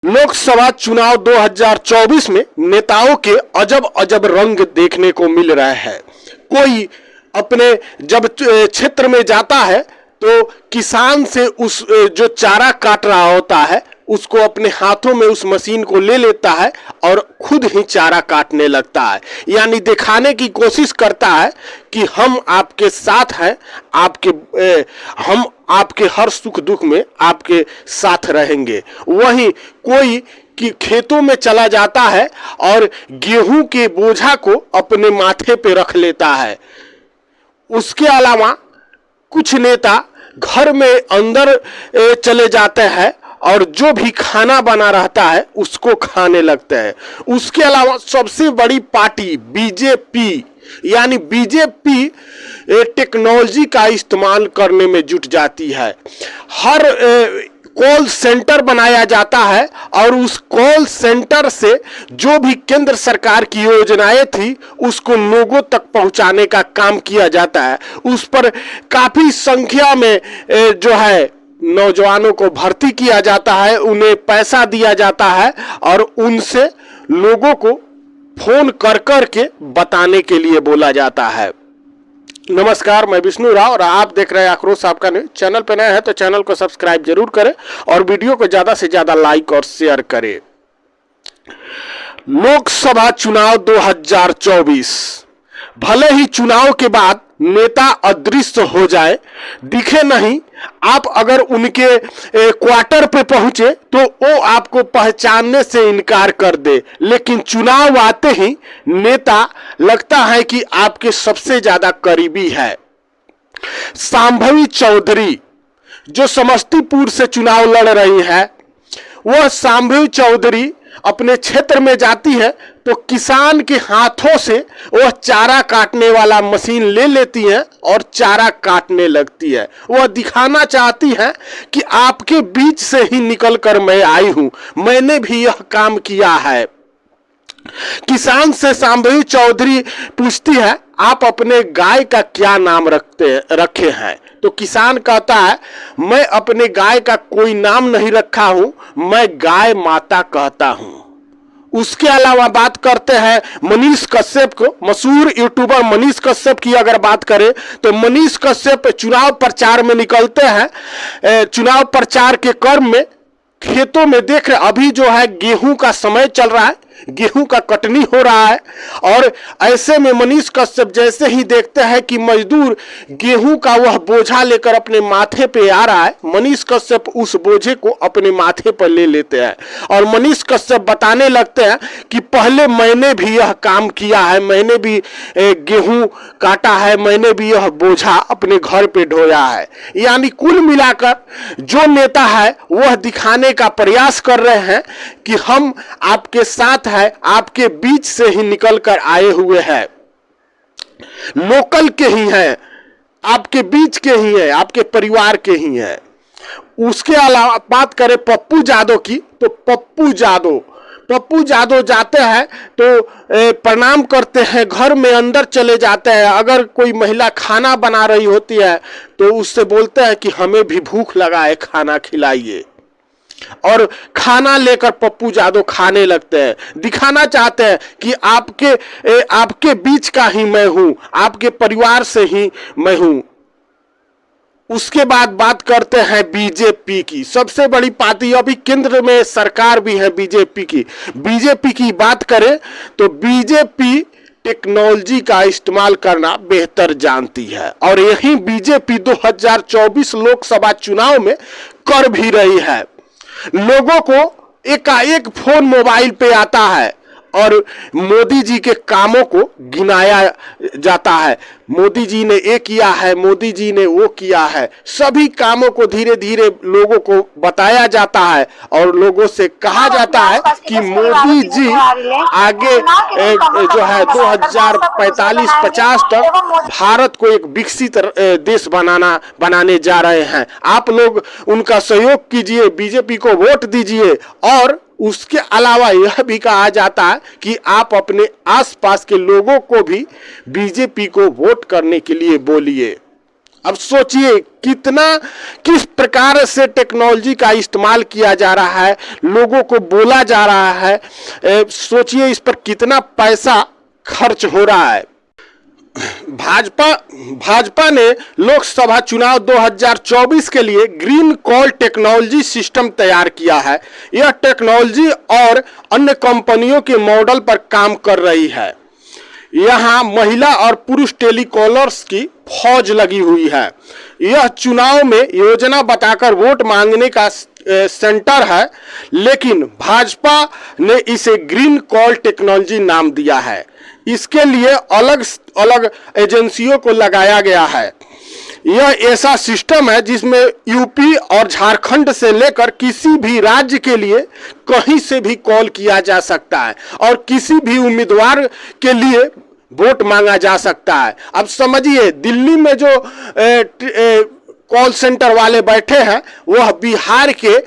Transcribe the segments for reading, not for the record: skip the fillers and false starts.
लोकसभा चुनाव 2024 में नेताओं के अजब अजब रंग देखने को मिल रहा है। कोई अपने जब क्षेत्र में जाता है तो किसान से उस जो चारा काट रहा होता है उसको अपने हाथों में उस मशीन को ले लेता है और खुद ही चारा काटने लगता है, यानी दिखाने की कोशिश करता है कि हम आपके साथ हैं, हम आपके हर सुख दुख में आपके साथ रहेंगे। वहीं कोई कि खेतों में चला जाता है और गेहूं के बोझा को अपने माथे पे रख लेता है। उसके अलावा कुछ नेता घर में अंदर चले जाते हैं और जो भी खाना बना रहता है उसको खाने लगते हैं। उसके अलावा सबसे बड़ी पार्टी बीजेपी, यानी बीजेपी टेक्नोलॉजी का इस्तेमाल करने में जुट जाती है। हर कॉल सेंटर बनाया जाता है और उस कॉल सेंटर से जो भी केंद्र सरकार की योजनाएं थी उसको लोगों तक पहुंचाने का काम किया जाता है। उस पर काफी संख्या में जो है नौजवानों को भर्ती किया जाता है, उन्हें पैसा दिया जाता है और उनसे लोगों को फोन कर कर के बताने के लिए बोला जाता है। नमस्कार, मैं विष्णु राव और आप देख रहे हैं आक्रोश आपका न्यूज। चैनल पे नए हैं तो चैनल को सब्सक्राइब जरूर करें और वीडियो को ज्यादा से ज्यादा लाइक और शेयर करें। लोकसभा चुनाव 2024, भले ही चुनाव के बाद नेता अदृश्य हो जाए, दिखे नहीं, आप अगर उनके क्वार्टर पे पहुंचे तो वो आपको पहचानने से इनकार कर दे, लेकिन चुनाव आते ही नेता लगता है कि आपके सबसे ज्यादा करीबी है। शांभवी चौधरी जो समस्तीपुर से चुनाव लड़ रही है, वह शांभवी चौधरी अपने क्षेत्र में जाती है तो किसान के हाथों से वह चारा काटने वाला मशीन ले लेती है और चारा काटने लगती है। वह दिखाना चाहती है कि आपके बीच से ही निकलकर मैं आई हूं, मैंने भी यह काम किया है। किसान से शांभवी चौधरी पूछती है, आप अपने गाय का क्या नाम रखे हैं? तो किसान कहता है, मैं अपने गाय का कोई नाम नहीं रखा हूं, मैं गाय माता कहता हूं। उसके अलावा बात करते हैं मनीष कश्यप को। मशहूर यूट्यूबर मनीष कश्यप की अगर बात करें तो मनीष कश्यप चुनाव प्रचार में निकलते हैं। चुनाव प्रचार के क्रम में खेतों में देख रहे, अभी जो है गेहूं का समय चल रहा है, गेहूं का कटनी हो रहा है और ऐसे में मनीष कश्यप जैसे ही देखते हैं कि मजदूर गेहूं का वह बोझा लेकर अपने माथे पे आ रहा है, मनीष कश्यप उस बोझे को अपने माथे पर ले लेते हैं और मनीष कश्यप बताने लगते हैं कि पहले मैंने भी यह काम किया है, मैंने भी गेहूं काटा है, मैंने भी यह बोझा अपने घर पे ढोया है। यानी कुल मिलाकर जो नेता है वह दिखाने का प्रयास कर रहे हैं कि हम आपके साथ है, आपके बीच से ही निकल कर आए हुए हैं, लोकल के ही हैं, आपके बीच के ही हैं, आपके परिवार के ही हैं। उसके अलावा बात करें पप्पू यादव की तो पप्पू यादव जाते हैं तो प्रणाम करते हैं, घर में अंदर चले जाते हैं। अगर कोई महिला खाना बना रही होती है तो उससे बोलते हैं कि हमें भी भूख लगा है, खाना खिलाइए, और खाना लेकर पप्पू यादव खाने लगते हैं। दिखाना चाहते हैं कि आपके बीच का ही मैं हूं, आपके परिवार से ही मैं हूं। उसके बाद बात करते हैं बीजेपी की, सबसे बड़ी पार्टी, अभी केंद्र में सरकार भी है बीजेपी की। बीजेपी की बात करें तो बीजेपी टेक्नोलॉजी का इस्तेमाल करना बेहतर जानती है और यही बीजेपी 2024 लोकसभा चुनाव में कर भी रही है। लोगों को एकाएक फोन मोबाइल पे आता है और मोदी जी के कामों को गिनाया जाता है। मोदी जी ने ये किया है, मोदी जी ने वो किया है, सभी कामों को धीरे धीरे लोगों को बताया जाता है और लोगों से कहा जाता है कि मोदी जी आगे जो है 2045-50 तक भारत को एक विकसित देश बनाने जा रहे हैं। आप लोग उनका सहयोग कीजिए, बीजेपी को वोट दीजिए। और उसके अलावा यह भी कहा जाता है कि आप अपने आसपास के लोगों को भी बीजेपी को वोट करने के लिए बोलिए। अब सोचिए किस प्रकार से टेक्नोलॉजी का इस्तेमाल किया जा रहा है, लोगों को बोला जा रहा है। सोचिए इस पर कितना पैसा खर्च हो रहा है। भाजपा ने लोकसभा चुनाव 2024 के लिए ग्रीन कॉल टेक्नोलॉजी सिस्टम तैयार किया है। यह टेक्नोलॉजी और अन्य कंपनियों के मॉडल पर काम कर रही है। यहां महिला और पुरुष टेलीकॉलर्स की फौज लगी हुई है। यह चुनाव में योजना बताकर वोट मांगने का सेंटर है, लेकिन भाजपा ने इसे ग्रीन कॉल टेक्नोलॉजी नाम दिया है। इसके लिए अलग अलग एजेंसियों को लगाया गया है। यह ऐसा सिस्टम है जिसमें यूपी और झारखंड से लेकर किसी भी राज्य के लिए कहीं से भी कॉल किया जा सकता है और किसी भी उम्मीदवार के लिए वोट मांगा जा सकता है। अब समझिए दिल्ली में जो कॉल सेंटर वाले बैठे हैं वह बिहार के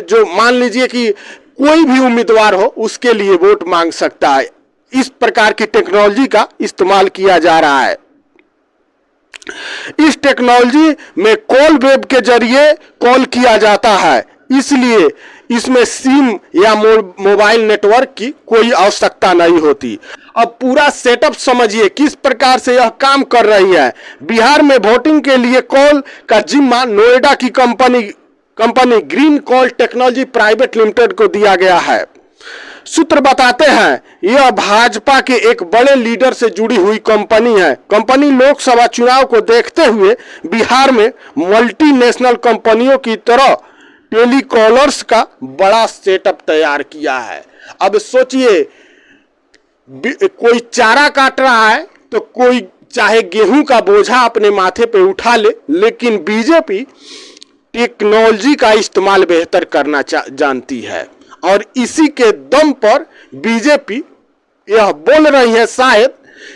जो मान लीजिए कि कोई भी उम्मीदवार हो उसके लिए वोट मांग सकता है। इस प्रकार की टेक्नोलॉजी का इस्तेमाल किया जा रहा है। इस टेक्नोलॉजी में कॉल वेब के जरिए कॉल किया जाता है, इसलिए इसमें सिम या मोबाइल नेटवर्क की कोई आवश्यकता नहीं होती। अब पूरा सेटअप समझिए किस प्रकार से यह काम कर रही है। बिहार में वोटिंग के लिए कॉल का जिम्मा नोएडा की company green call technology private limited को दिया गया है। सूत्र बताते हैं यह भाजपा के एक बड़े लीडर से जुड़ी हुई कंपनी है। कंपनी लोकसभा चुनाव को देखते हुए बिहार में मल्टीनेशनल कंपनियों की तरह टेलीकॉलर्स का बड़ा सेटअप तैयार किया है। अब सोचिए कोई चारा काट रहा है तो कोई चाहे गेहूं का बोझा अपने माथे पे उठा ले, लेकिन बीजेपी टेक्नोलॉजी का इस्तेमाल बेहतर करना जानती है और इसी के दम पर बीजेपी यह बोल रही है शायद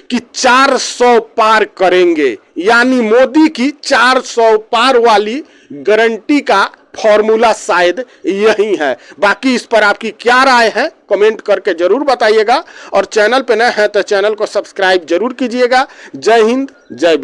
कि 400 पार करेंगे, यानी मोदी की 400 पार वाली गारंटी का फॉर्मूला शायद यही है। बाकी इस पर आपकी क्या राय है कमेंट करके जरूर बताइएगा और चैनल पे नए हैं तो चैनल को सब्सक्राइब जरूर कीजिएगा। जय हिंद, जय बी।